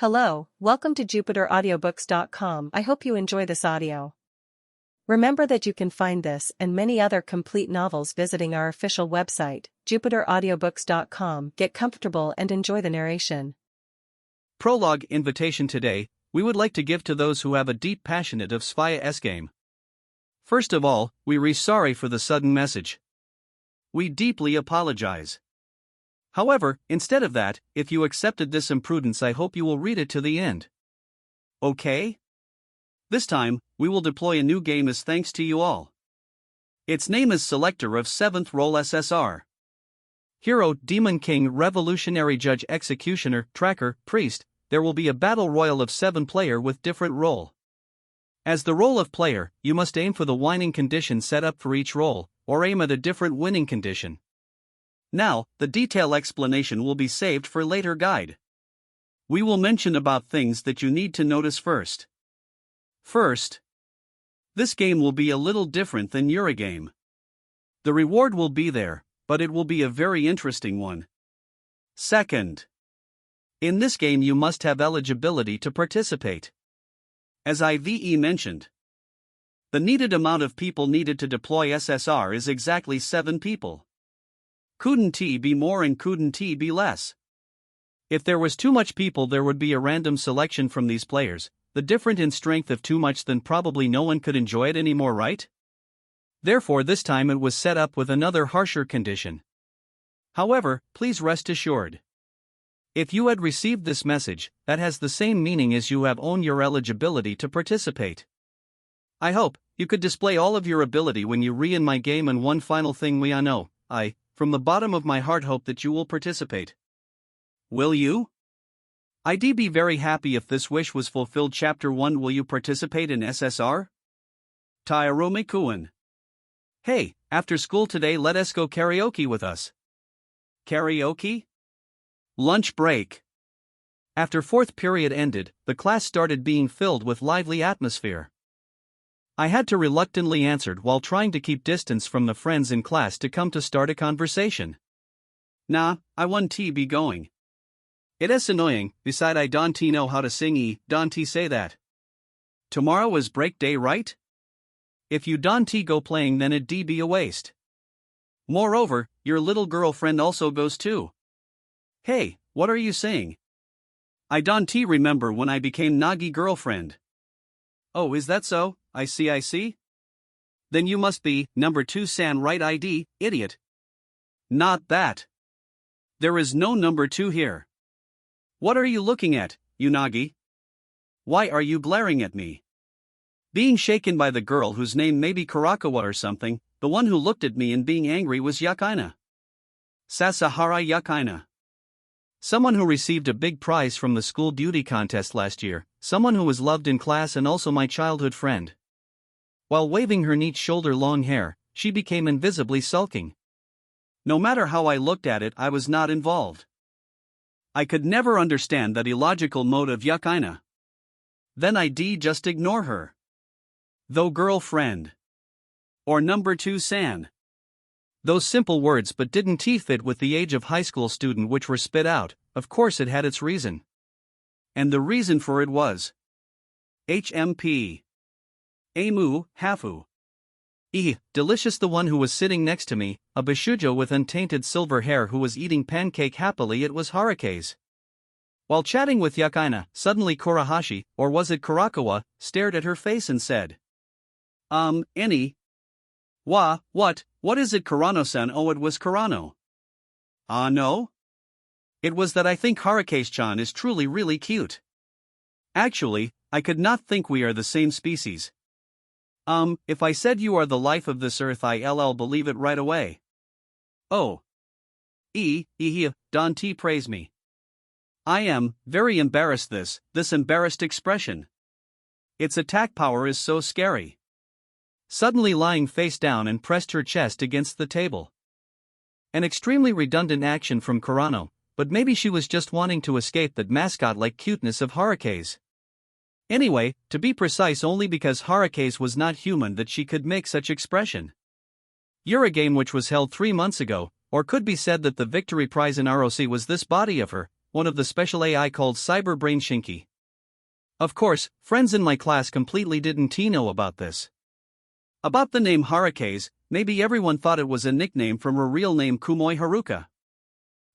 Hello, welcome to JupiterAudiobooks.com. I hope you enjoy this audio. Remember that you can find this and many other complete novels visiting our official website, JupiterAudiobooks.com. Get comfortable and enjoy the narration. Prologue invitation today, we would like to give to those who have a deep passionate of Sphaya game. First of all, we're sorry for the sudden message. We deeply apologize. However, instead of that, if you accepted this imprudence, I hope you will read it to the end. Okay? This time, we will deploy a new game as thanks to you all. Its name is Selector of 7th Role SSR. Hero, Demon King, Revolutionary Judge, Executioner, Tracker, Priest. There will be a battle royal of 7 player with different role. As the role of player, you must aim for the winning condition set up for each role, or aim at a different winning condition. Now, the detailed explanation will be saved for later guide. We will mention about things that you need to notice first. First, this game will be a little different than Ura-game. The reward will be there, but it will be a very interesting one. Second, in this game you must have eligibility to participate. As IVE mentioned, the needed amount of people needed to deploy SSR is exactly 7 people. Couldn't be more and couldn't be less. If there was too much people, there would be a random selection from these players, the different in strength of too much, then probably no one could enjoy it anymore, right? Therefore this time it was set up with another harsher condition. However, please rest assured. If you had received this message, that has the same meaning as you have owned your eligibility to participate. I hope you could display all of your ability when you re-in my game, and one final thing we all know, I, from the bottom of my heart, hope that you will participate. Will you? I'd be very happy if this wish was fulfilled. Chapter 1. Will you participate in SSR? Tarumi Yuunagi. Hey, after school today let us go karaoke with us. Karaoke? Lunch break. After 4th period ended, the class started being filled with lively atmosphere. I had to reluctantly answer while trying to keep distance from the friends in class to come to start a conversation. Nah, I won't be going. It is annoying, beside I don't know how to sing don't say that. Tomorrow is break day, right? If you don't go playing, then it'd be a waste. Moreover, your little girlfriend also goes too. Hey, what are you saying? I don't remember when I became Nagi girlfriend. Oh, is that so? I see. Then you must be number 2 san, right? ID, idiot. Not that. There is no number 2 here. What are you looking at, Yuunagi? Why are you glaring at me? Being shaken by the girl whose name may be Kurakawa or something. The one who looked at me and being angry was Yukaina. Sasahara Yukaina. Someone who received a big prize from the school beauty contest last year, someone who was loved in class and also my childhood friend. While waving her neat shoulder-long hair, she became invisibly sulking. No matter how I looked at it, I was not involved. I could never understand that illogical mode of Yukaina. Then I'd just ignore her. Though girlfriend. Or number 2 san. Those simple words but didn't fit with the age of high school student which were spit out. Of course it had its reason. And the reason for it was HMP. Amu, Hafu. Delicious. The one who was sitting next to me, a Bishujo with untainted silver hair who was eating pancake happily, it was Harukaze. While chatting with Yukaina, suddenly Kurahashi, or was it Kurakawa, stared at her face and said, any? What is it, Kurano-san? Oh, it was Kurano. No? It was that I think Harukaze-chan is truly really cute. Actually, I could not think we are the same species. If I said you are the life of this earth, I'll believe it right away. Oh. Don't praise me. I am very embarrassed. This embarrassed expression. Its attack power is so scary. Suddenly lying face down and pressed her chest against the table. An extremely redundant action from Kurano, but maybe she was just wanting to escape that mascot-like cuteness of Harukaze. Anyway, to be precise, only because Harukaze was not human that she could make such expression. Ura-game, which was held 3 months ago, or could be said that the victory prize in ROC was this body of her, one of the special AI called Cyberbrain Shinki. Of course, friends in my class completely didn't know about this. About the name Harukaze, maybe everyone thought it was a nickname from her real name Kumoi Haruka.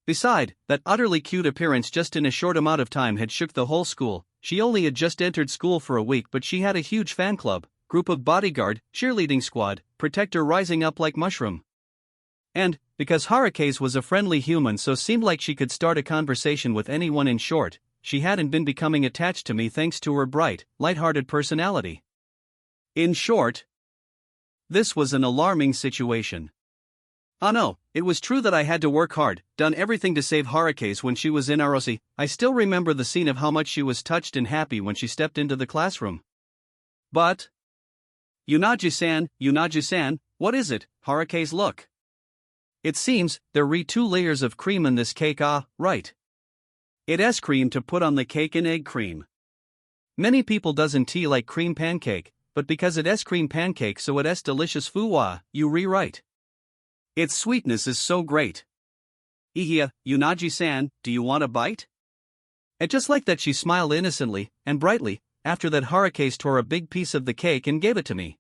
Beside, that utterly cute appearance just in a short amount of time had shook the whole school. She only had just entered school for a week, but she had a huge fan club, group of bodyguard, cheerleading squad, protector rising up like mushroom. And, because Harukaze was a friendly human, so seemed like she could start a conversation with anyone. In short, she hadn't been becoming attached to me thanks to her bright, light-hearted personality. In short, this was an alarming situation. Oh no, it was true that I had to work hard, done everything to save Harukaze when she was in Arosi. I still remember the scene of how much she was touched and happy when she stepped into the classroom. But Yuunagi-san, what is it, Harukaze? Look. It seems there re 2 layers of cream in this cake. Ah, right. It is cream to put on the cake and egg cream. Many people doesn't like cream pancake, but because it is cream pancake so it is delicious. Fuwa, you rewrite. Its sweetness is so great. Ihia, Yuunagi-san, do you want a bite? And just like that she smiled innocently and brightly. After that, Harukaze tore a big piece of the cake and gave it to me.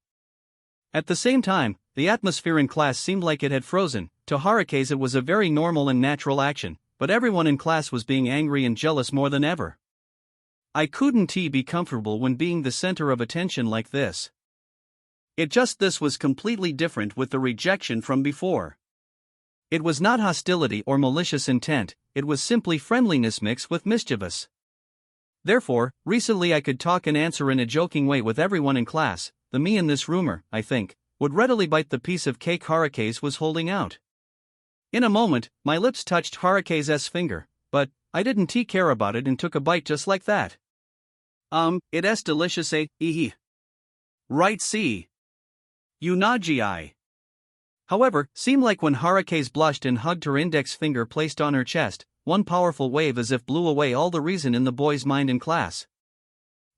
At the same time, the atmosphere in class seemed like it had frozen. To Harukaze it was a very normal and natural action, but everyone in class was being angry and jealous more than ever. I couldn't be comfortable when being the center of attention like this. This was completely different with the rejection from before. It was not hostility or malicious intent, it was simply friendliness mixed with mischievous. Therefore, recently I could talk and answer in a joking way with everyone in class. The me in this rumor, I think, would readily bite the piece of cake Harukaze was holding out. In a moment, my lips touched Harukaze's finger, but I didn't care about it and took a bite just like that. It is delicious, eh? Right, see. Yuunagi. However, seemed like when Harukaze blushed and hugged her index finger placed on her chest, one powerful wave as if blew away all the reason in the boy's mind in class.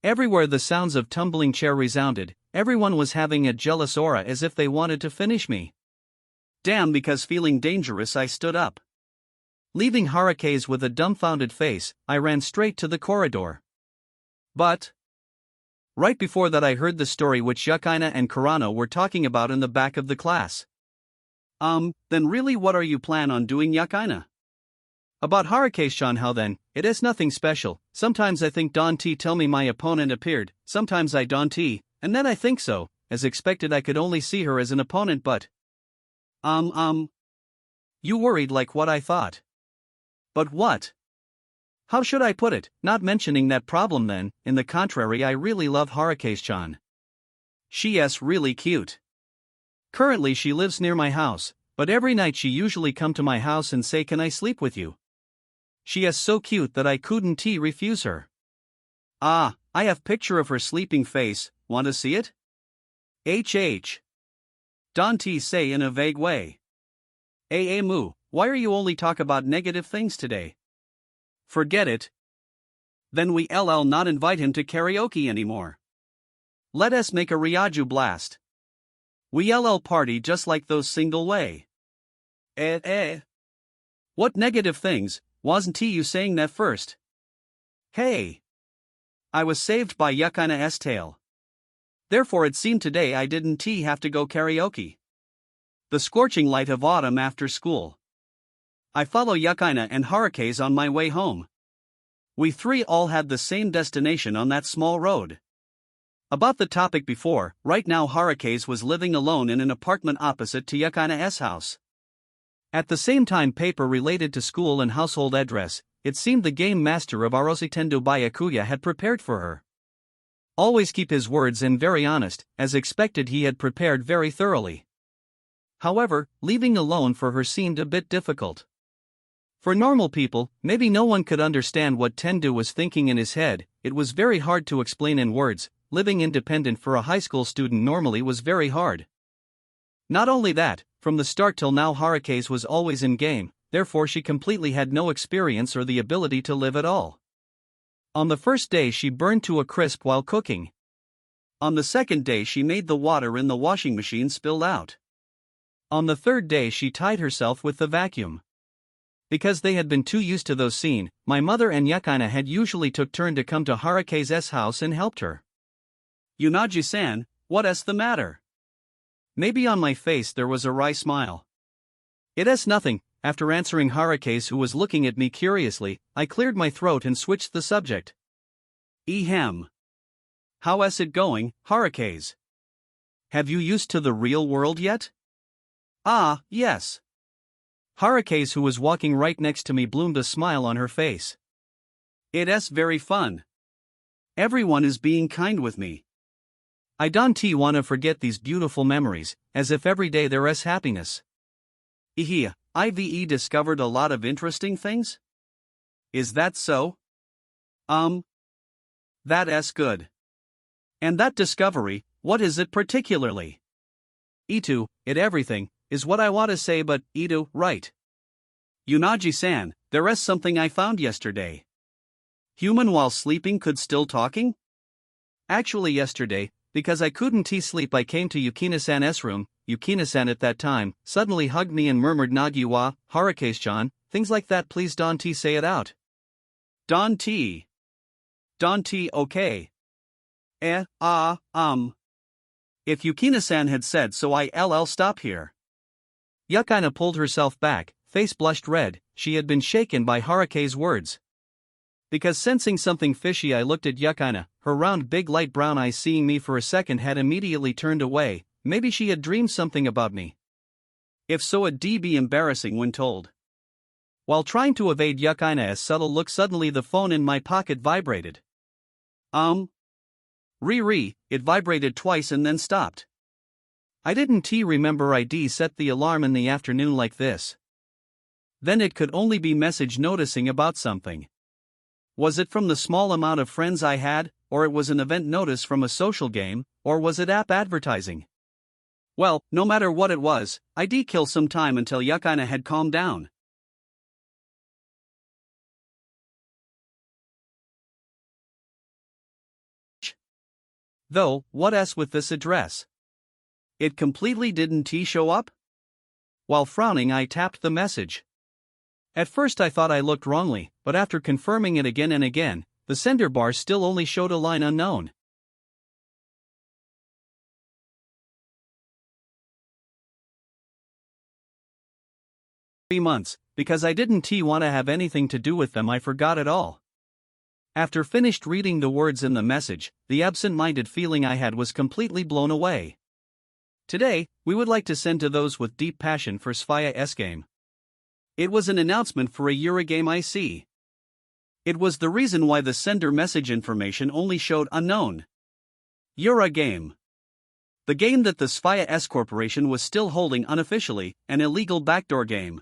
Everywhere the sounds of tumbling chair resounded, everyone was having a jealous aura as if they wanted to finish me. Damn, because feeling dangerous I stood up. Leaving Harukaze with a dumbfounded face, I ran straight to the corridor. But right before that I heard the story which Yukaina and Kurano were talking about in the back of the class. Then really what are you plan on doing, Yukaina? About Harukaze-chan? How then? It is nothing special. Sometimes I think don't tell me my opponent appeared, sometimes I don't and then I think so, as expected I could only see her as an opponent but… You worried like what I thought. But what? How should I put it, not mentioning that problem then, in the contrary I really love Harukaze-chan. She is really cute. Currently she lives near my house, but every night she usually come to my house and say can I sleep with you? She is so cute that I couldn't refuse her. Ah, I have picture of her sleeping face, want to see it? Don't say in a vague way. Moo, why are you only talk about negative things today? Forget it. Then we not invite him to karaoke anymore. Let us make a Ryaju blast. We party just like those single way. What negative things, wasn't you saying that first? Hey. I was saved by Yukaina's tale. Therefore it seemed today I didn't have to go karaoke. The scorching light of autumn after school. I follow Yukaina and Harukaze on my way home. We 3 all had the same destination on that small road. About the topic before, right now Harukaze was living alone in an apartment opposite to Yukaina's house. At the same time paper related to school and household address, it seemed the game master of Arositendo Byakuya had prepared for her. Always keep his words and very honest, as expected he had prepared very thoroughly. However, leaving alone for her seemed a bit difficult. For normal people, maybe no one could understand what Tendu was thinking in his head, it was very hard to explain in words. Living independent for a high school student normally was very hard. Not only that, from the start till now Harukaze was always in game, therefore she completely had no experience or the ability to live at all. On the first day she burned to a crisp while cooking. On the second day she made the water in the washing machine spill out. On the third day she tied herself with the vacuum. Because they had been too used to those scenes, my mother and Yakaina had usually took turn to come to Harukaze's house and helped her. Yuunagi-san, what's the matter? Maybe on my face there was a wry smile. It's nothing. After answering Harukaze, who was looking at me curiously, I cleared my throat and switched the subject. Ehem. How's it going, Harukaze? Have you used to the real world yet? Ah, yes. Harukaze, who was walking right next to me, bloomed a smile on her face. It's very fun. Everyone is being kind with me. I don't wanna forget these beautiful memories, as if every day there is happiness. I've discovered a lot of interesting things? Is that so? That's good. And that discovery, what is it particularly? It everything, is what I want to say, but right. Yuunagi-san, there is something I found yesterday. Human while sleeping could still talking? Actually yesterday, because I couldn't sleep, I came to Yukina-san's room. Yukina-san at that time suddenly hugged me and murmured Nagi-wa, Harukaze-chan, things like that. Please don't say it out. Don't. Okay. If Yukina-san had said so, I'll stop here. Yakaina pulled herself back, face blushed red. She had been shaken by Harukaze's words. Because sensing something fishy, I looked at Yakaina. Her round big light brown eyes, seeing me for a second, had immediately turned away. Maybe she had dreamed something about me. If so, it'd be embarrassing when told. While trying to evade Yakaina's subtle look, suddenly the phone in my pocket vibrated. It vibrated twice and then stopped. I didn't remember I'd set the alarm in the afternoon like this. Then it could only be message noticing about something. Was it from the small amount of friends I had, or it was an event notice from a social game, or was it app advertising? Well, no matter what it was, I'd kill some time until Yakaina had calmed down. Though, what's with this address? It completely didn't show up? While frowning, I tapped the message. At first I thought I looked wrongly, but after confirming it again and again, the sender bar still only showed a line unknown. 3 months, because I didn't want to have anything to do with them. I forgot it all. After finished reading the words in the message, the absent-minded feeling I had was completely blown away. Today, we would like to send to those with deep passion for Ura-game. It was an announcement for a Ura-game I see. It was the reason why the sender message information only showed unknown. Ura-game. The game that the Ura Corporation was still holding unofficially, an illegal backdoor game.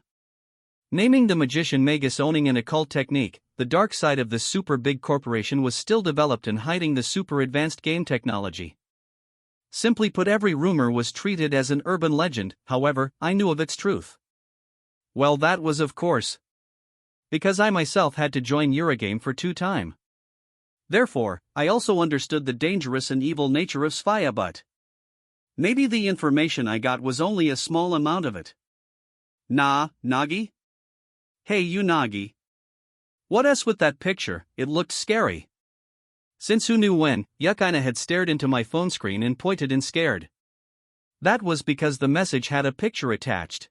Naming the magician Magus, owning an occult technique, the dark side of this super big corporation was still developed and hiding the super advanced game technology. Simply put, every rumor was treated as an urban legend. However, I knew of its truth. Well, that was of course because I myself had to join Ura-game for 2 times. Therefore, I also understood the dangerous and evil nature of Ura, but maybe the information I got was only a small amount of it. Nagi? Hey Yuunagi. What's with that picture? It looked scary. Since who knew when, Yakaina had stared into my phone screen and pointed in scared. That was because the message had a picture attached.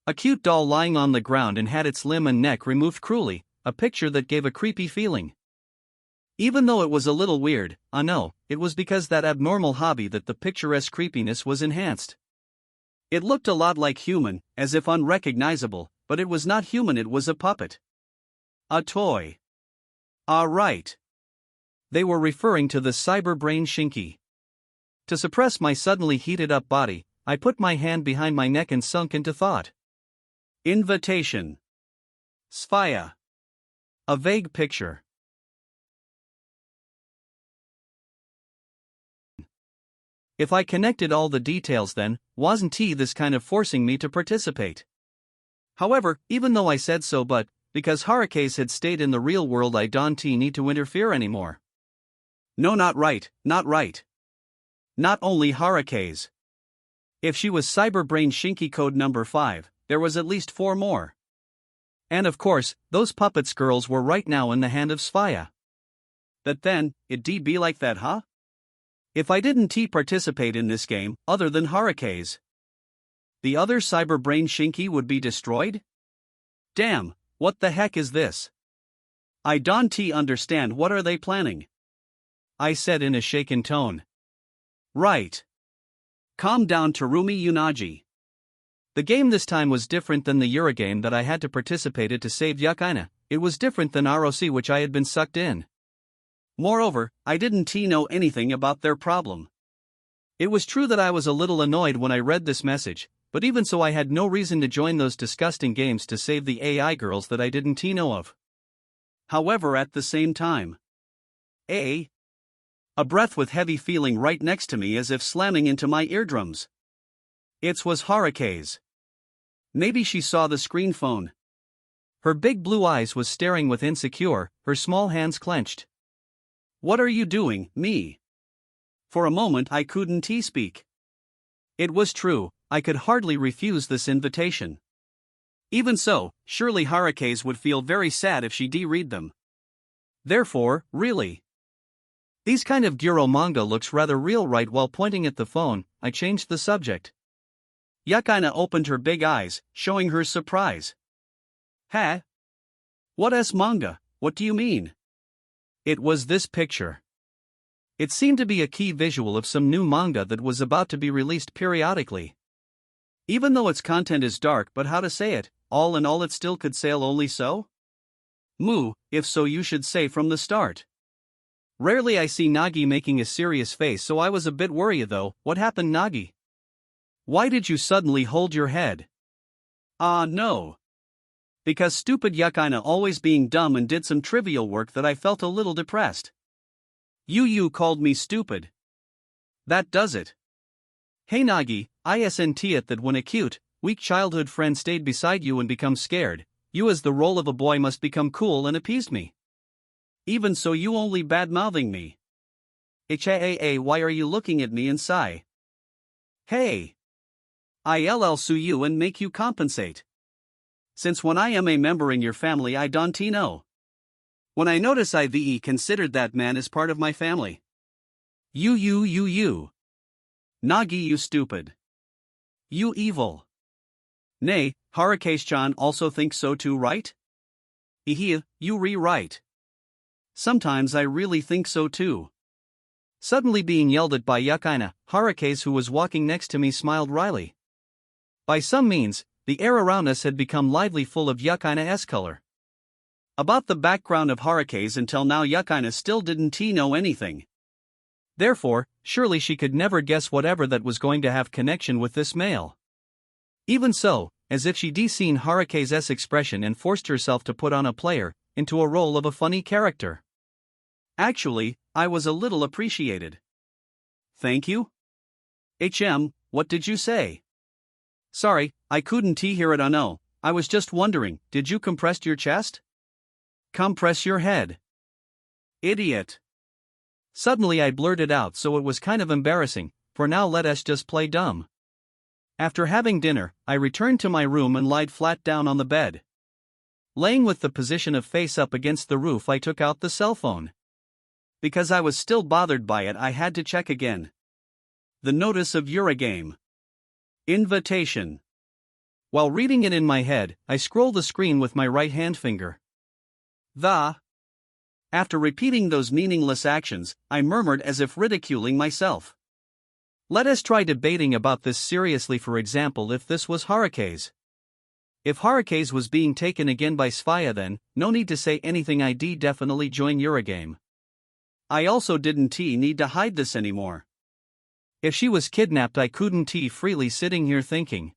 A cute doll lying on the ground and had its limb and neck removed cruelly, a picture that gave a creepy feeling. Even though it was a little weird, I know, it was because that abnormal hobby that the picturesque creepiness was enhanced. It looked a lot like human, as if unrecognizable, but it was not human, it was a puppet. A toy. Right. They were referring to the cyber brain Shinki. To suppress my suddenly heated up body, I put my hand behind my neck and sunk into thought. Invitation. Ura. A vague picture. If I connected all the details, then wasn't this kind of forcing me to participate? However, even though I said so, but because Harukaze had stayed in the real world, I don't need to interfere anymore. No, not right. Not only Harukaze. If she was Cyberbrain Shinki code number 5, there was at least 4 more. And of course, those puppets girls were right now in the hand of Sphaya. That then, it'd be like that, huh? If I didn't participate in this game, other than Harukaze, the other cyberbrain Shinki would be destroyed? Damn, what the heck is this? I don't understand. What are they planning? I said in a shaken tone. Right. Calm down, Tarumi Yuunagi. The game this time was different than the Ura-game that I had to participate in to save Yukaina. It was different than ROC, which I had been sucked in. Moreover, I didn't know anything about their problem. It was true that I was a little annoyed when I read this message, but even so I had no reason to join those disgusting games to save the AI girls that I didn't know of. However, at the same time, a breath with heavy feeling right next to me as if slamming into my eardrums. It was Harukaze. Maybe she saw the screen phone. Her big blue eyes was staring with insecure, her small hands clenched. What are you doing, me? For a moment I couldn't speak. It was true, I could hardly refuse this invitation. Even so, surely Harukaze would feel very sad if she read them. Therefore, really. These kind of gyro manga looks rather real. Right while pointing at the phone, I changed the subject. Yukaina opened her big eyes, showing her surprise. Huh? What manga, what do you mean? It was this picture. It seemed to be a key visual of some new manga that was about to be released periodically. Even though its content is dark, but how to say it, all in all it still could sail only so? If so you should say from the start. Rarely I see Nagi making a serious face, so I was a bit worried though. What happened, Nagi? Why did you suddenly hold your head? No. Because stupid Yukaina always being dumb and did some trivial work that I felt a little depressed. You called me stupid. That does it. Hey Nagi, isn't it that when a cute, weak childhood friend stayed beside you and becomes scared, you as the role of a boy must become cool and appease me? Even so you only bad-mouthing me. Why are you looking at me and sigh? Hey. I'll sue you and make you compensate. Since when I am a member in your family I don't know. When I notice I've considered that man as part of my family. You. Nagi, you stupid. You evil. Nay, Harukaze-chan also thinks so too, right? You right. Sometimes I really think so too. Suddenly being yelled at by Yukaina, Harukaze, who was walking next to me, smiled wryly. By some means, the air around us had become lively, full of Yukaina's color. About the background of Harukaze until now Yukaina still didn't know anything. Therefore, surely she could never guess whatever that was going to have connection with this male. Even so, as if she'd seen Harukaze's expression and forced herself to put on a player, into a role of a funny character. Actually, I was a little appreciated. Thank you? What did you say? Sorry, I couldn't hear it. No, I was just wondering, did you compress your chest? Compress your head. Idiot. Suddenly I blurted out, so it was kind of embarrassing. For now let us just play dumb. After having dinner, I returned to my room and lied flat down on the bed. Laying with the position of face up against the roof, I took out the cell phone. Because I was still bothered by it, I had to check again. The notice of Ura-game. Invitation. While reading it in my head, I scrolled the screen with my right hand finger. After repeating those meaningless actions, I murmured as if ridiculing myself. Let us try debating about this seriously. For example, if this was Harukaze. If Harukaze was being taken again by Sphaya, then, no need to say anything, I'd definitely join Ura-game. I also didn't need to hide this anymore. If she was kidnapped I couldn't freely sitting here thinking.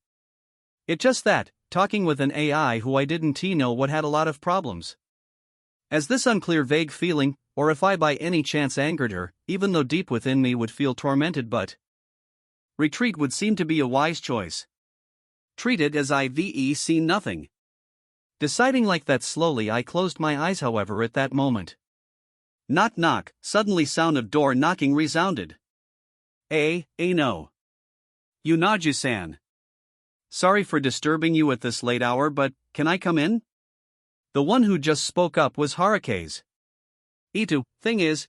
It just that, talking with an AI who I didn't know what had a lot of problems. As this unclear vague feeling, or if I by any chance angered her, even though deep within me would feel tormented, but retreat would seem to be a wise choice. Treat it as I've seen nothing. Deciding like that, slowly I closed my eyes. However, at that moment, knock knock, suddenly sound of door knocking resounded. No. Yuunagi-san. Sorry for disturbing you at this late hour, but can I come in? The one who just spoke up was Harukaze. Itu, thing is,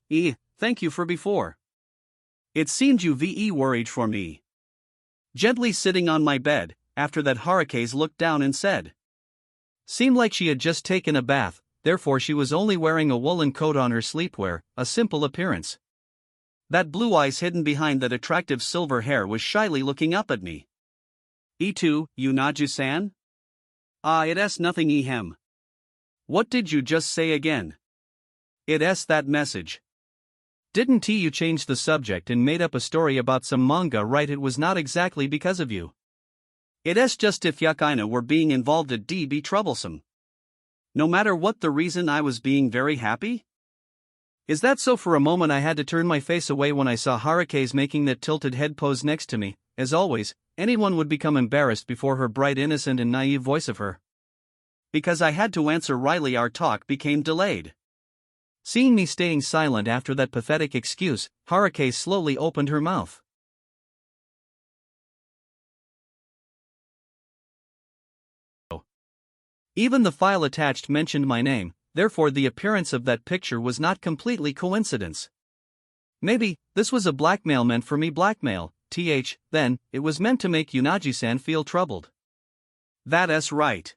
thank you for before. It seemed you worried for me. Gently sitting on my bed, after that Harukaze looked down and said. Seemed like she had just taken a bath, therefore she was only wearing a woolen coat on her sleepwear, a simple appearance. That blue eyes hidden behind that attractive silver hair was shyly looking up at me. Itu, Yuunagi-san? It's nothing ehem. What did you just say again? It's that message. Didn't you change the subject and made up a story about some manga, right? It was not exactly because of you. It's just if Yakina were being involved it'd be troublesome. No matter what the reason, I was being very happy? Is that so? For a moment I had to turn my face away when I saw Harukaze making that tilted head pose next to me. As always, anyone would become embarrassed before her bright, innocent and naive voice of her. Because I had to answer Riley, our talk became delayed. Seeing me staying silent after that pathetic excuse, Harukaze slowly opened her mouth. Even the file attached mentioned my name, therefore the appearance of that picture was not completely coincidence. Maybe, this was a blackmail meant for me. Blackmail, then, it was meant to make Yuunagi-san feel troubled. That's right.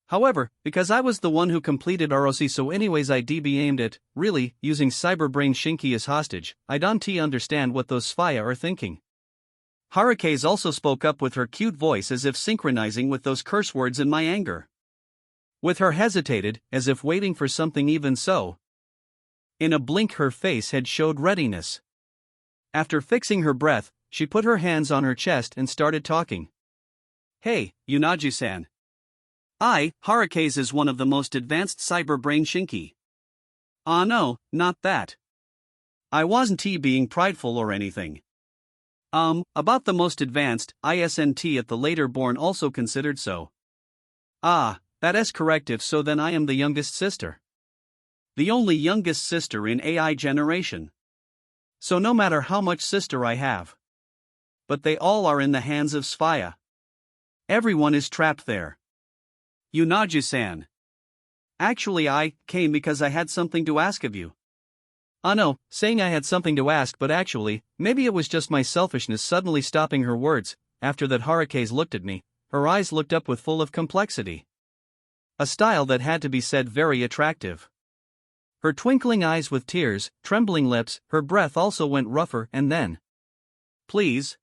However, because I was the one who completed ROC, so anyways I'd be aimed at, really, using cyberbrain Shinki as hostage, I don't understand what those Sphaya are thinking. Harukaze also spoke up with her cute voice as if synchronizing with those curse words in my anger. With her hesitated, as if waiting for something. Even so. In a blink her face had showed readiness. After fixing her breath, she put her hands on her chest and started talking. Hey, Yuunagi-san. Harukaze is one of the most advanced cyberbrain Shinki. No, not that. I wasn't being prideful or anything. About the most advanced, isn't at the later born also considered so. That is correct. If so, then I am the youngest sister. The only youngest sister in AI generation. So no matter how much sister I have. But they all are in the hands of Sphaya. Everyone is trapped there. Yuunagi-san. Actually I came because I had something to ask of you. No, saying I had something to ask, but actually, maybe it was just my selfishness suddenly stopping her words. After that Harukaze looked at me, her eyes looked up with full of complexity. A style that had to be said very attractive. Her twinkling eyes with tears, trembling lips, her breath also went rougher, and then. Please.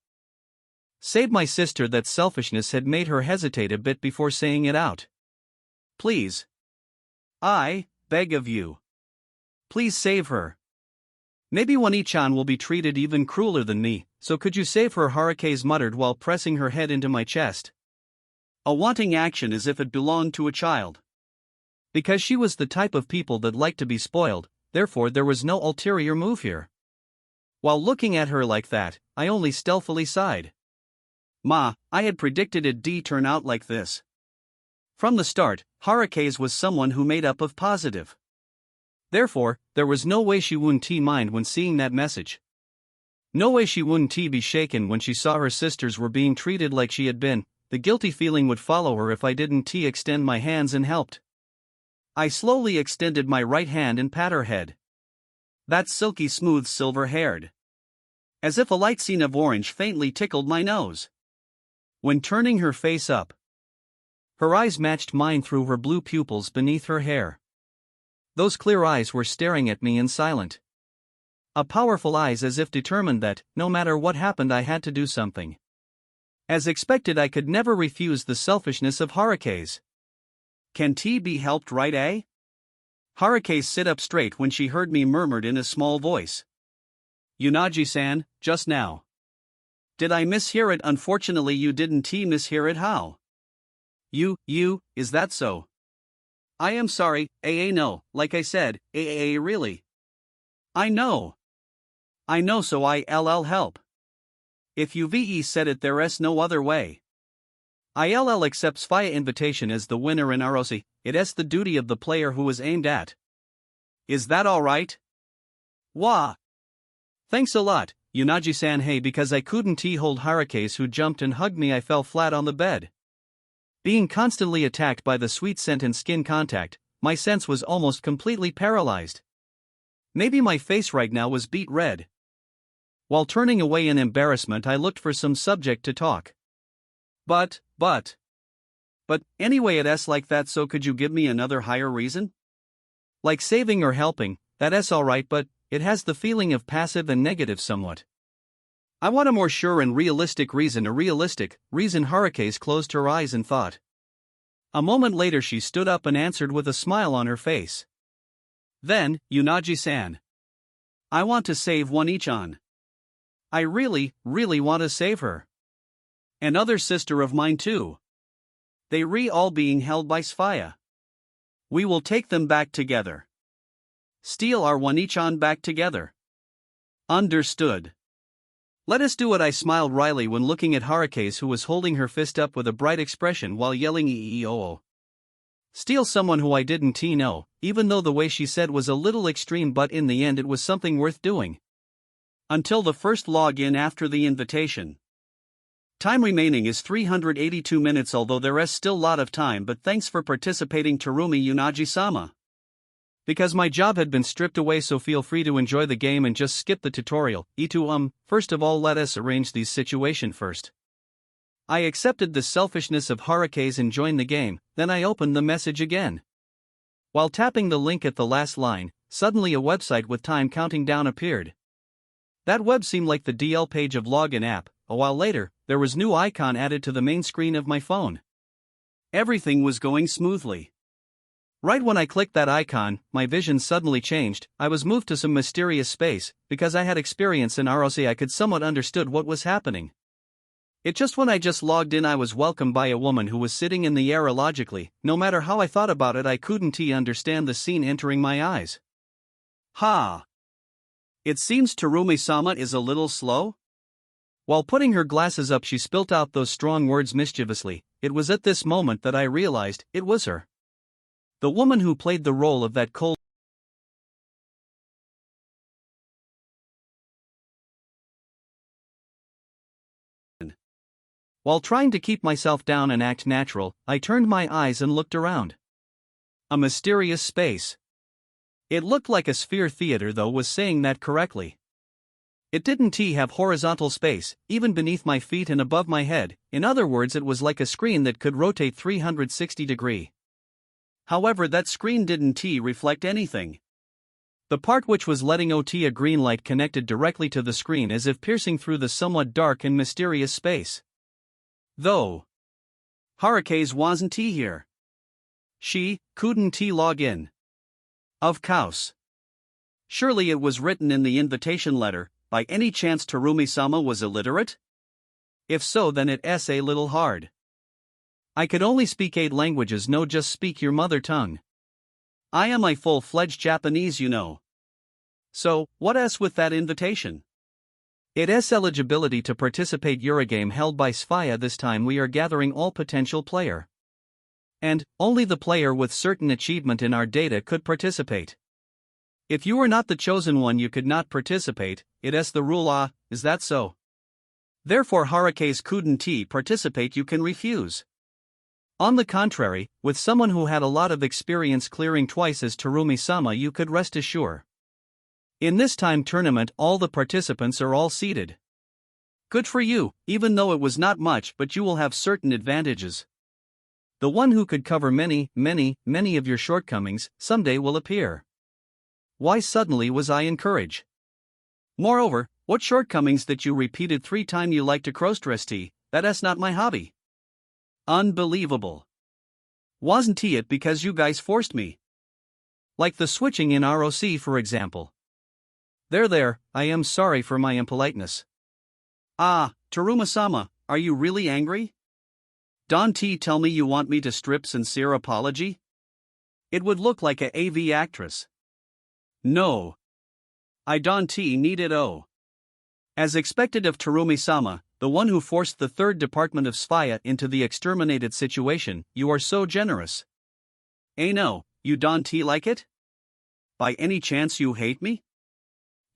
Save my sister. That selfishness had made her hesitate a bit before saying it out. Please. I beg of you. Please save her. Maybe Wani-chan will be treated even crueler than me, so could you save her? Harukaze muttered while pressing her head into my chest. A wanting action as if it belonged to a child. Because she was the type of people that like to be spoiled, therefore there was no ulterior move here. While looking at her like that, I only stealthily sighed. I had predicted it'd turn out like this. From the start, Harukaze was someone who made up of positive. Therefore, there was no way she wouldn't mind when seeing that message. No way she wouldn't be shaken when she saw her sisters were being treated like she had been. The guilty feeling would follow her if I didn't extend my hands and helped. I slowly extended my right hand and pat her head. That's silky smooth silver-haired. As if a light scene of orange faintly tickled my nose. When turning her face up, her eyes matched mine through her blue pupils beneath her hair. Those clear eyes were staring at me in silent. A powerful eyes as if determined that, no matter what happened, I had to do something. As expected, I could never refuse the selfishness of Harukaze. Can be helped, right? Harukaze sit up straight when she heard me murmured in a small voice. Yuunagi-san, just now. Did I mishear it? Unfortunately you didn't mishear it. How? Is that so? I am sorry, no, like I said, really. I know, so I'll help. If you said it, there's no other way. I'll accept Sphaya invitation as the winner in ROC, it's the duty of the player who is aimed at. Is that alright? Wah! Thanks a lot, Yuunagi-san. Hey, because I couldn't hold Harukaze who jumped and hugged me, I fell flat on the bed. Being constantly attacked by the sweet scent and skin contact, my sense was almost completely paralyzed. Maybe my face right now was beet red. While turning away in embarrassment, I looked for some subject to talk. But anyway, it's like that, so could you give me another higher reason? Like saving or helping, that's alright, but it has the feeling of passive and negative somewhat. I want a more sure and realistic reason, Harukaze closed her eyes and thought. A moment later she stood up and answered with a smile on her face. Then, Yuunagi-san. I want to save One-chan. I really want to save her. Another sister of mine too. They all being held by Sphaya. We will take them back together. Steal our One-chan back together. Understood. Let us do it, I smiled wryly when looking at Harukaze, who was holding her fist up with a bright expression while yelling EEOO. Steal someone who I didn't know, even though the way she said was a little extreme, but in the end it was something worth doing. Until the first login after the invitation. Time remaining is 382 minutes, although there is still lot of time, but thanks for participating, Tarumi Yuunagi-sama. Because my job had been stripped away, so feel free to enjoy the game and just skip the tutorial. First of all, let us arrange these situation first. I accepted the selfishness of Harukaze and joined the game, then I opened the message again. While tapping the link at the last line, suddenly a website with time counting down appeared. That web seemed like the DL page of login app. A while later, there was new icon added to the main screen of my phone. Everything was going smoothly. Right when I clicked that icon, my vision suddenly changed. I was moved to some mysterious space. Because I had experience in ROC, I could somewhat understood what was happening. When I just logged in, I was welcomed by a woman who was sitting in the air. Illogically, no matter how I thought about it, I couldn't understand the scene entering my eyes. Ha! It seems Tarumi-sama is a little slow? While putting her glasses up, she spilt out those strong words mischievously. It was at this moment that I realized it was her. The woman who played the role of that cold. While trying to keep myself down and act natural, I turned my eyes and looked around. A mysterious space. It looked like a sphere. Theater, though, was saying that correctly. It didn't have horizontal space, even beneath my feet and above my head. In other words, it was like a screen that could rotate 360 degrees. However, that screen didn't reflect anything. The part which was letting out a green light connected directly to the screen, as if piercing through the somewhat dark and mysterious space. Though Harukaze wasn't here. She couldn't log in. Of course. Surely it was written in the invitation letter. By any chance Tarumi-sama was illiterate? If so, then it's a little hard. I could only speak 8 languages, no just speak your mother tongue. I am a full-fledged Japanese, So, what else with that invitation? It's eligibility to participate Ura-game held by Sphaya. This time we are gathering all potential player. And, only the player with certain achievement in our data could participate. If you were not the chosen one, you could not participate. It's the rule. Is that so? Therefore Harukaze couldn't participate, you can refuse. On the contrary, with someone who had a lot of experience clearing twice as Tarumi-sama, you could rest assured. In this time tournament all the participants are all seated. Good for you, even though it was not much, but you will have certain advantages. The one who could cover many of your shortcomings someday will appear. Why suddenly was I encouraged? Moreover, what shortcomings that you repeated 3 times you like to cross-dress tea? That's not my hobby. Unbelievable. Wasn't it because you guys forced me? Like the switching in ROC, for example. There, I am sorry for my impoliteness. Tarumi-sama, are you really angry? Don't tell me you want me to strip sincere apology? It would look like a AV actress. No. I don't need it. As expected of Tarumi-sama, the one who forced the 3rd department of Sphaya into the exterminated situation, you are so generous. No, you don't like it? By any chance you hate me?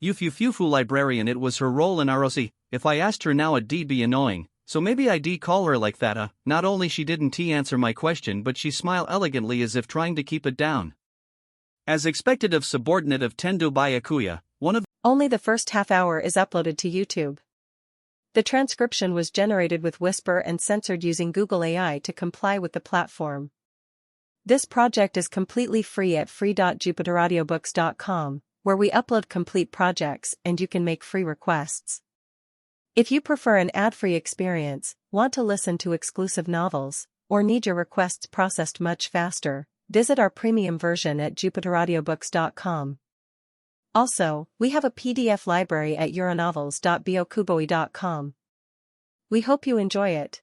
Yufufu librarian, it was her role in ROC. If I asked her now, it'd be annoying, So maybe I'd call her like that. Not only she didn't answer my question, but she smiled elegantly as if trying to keep it down. As expected of subordinate of Tendo by Akuya, one of Only the first half hour is uploaded to YouTube. The transcription was generated with Whisper and censored using Google AI to comply with the platform. This project is completely free at free.jupiteraudiobooks.com, where we upload complete projects and you can make free requests. If you prefer an ad-free experience, want to listen to exclusive novels, or need your requests processed much faster, visit our premium version at jupiteraudiobooks.com. Also, we have a PDF library at euronovels.bokuboi.com. We hope you enjoy it.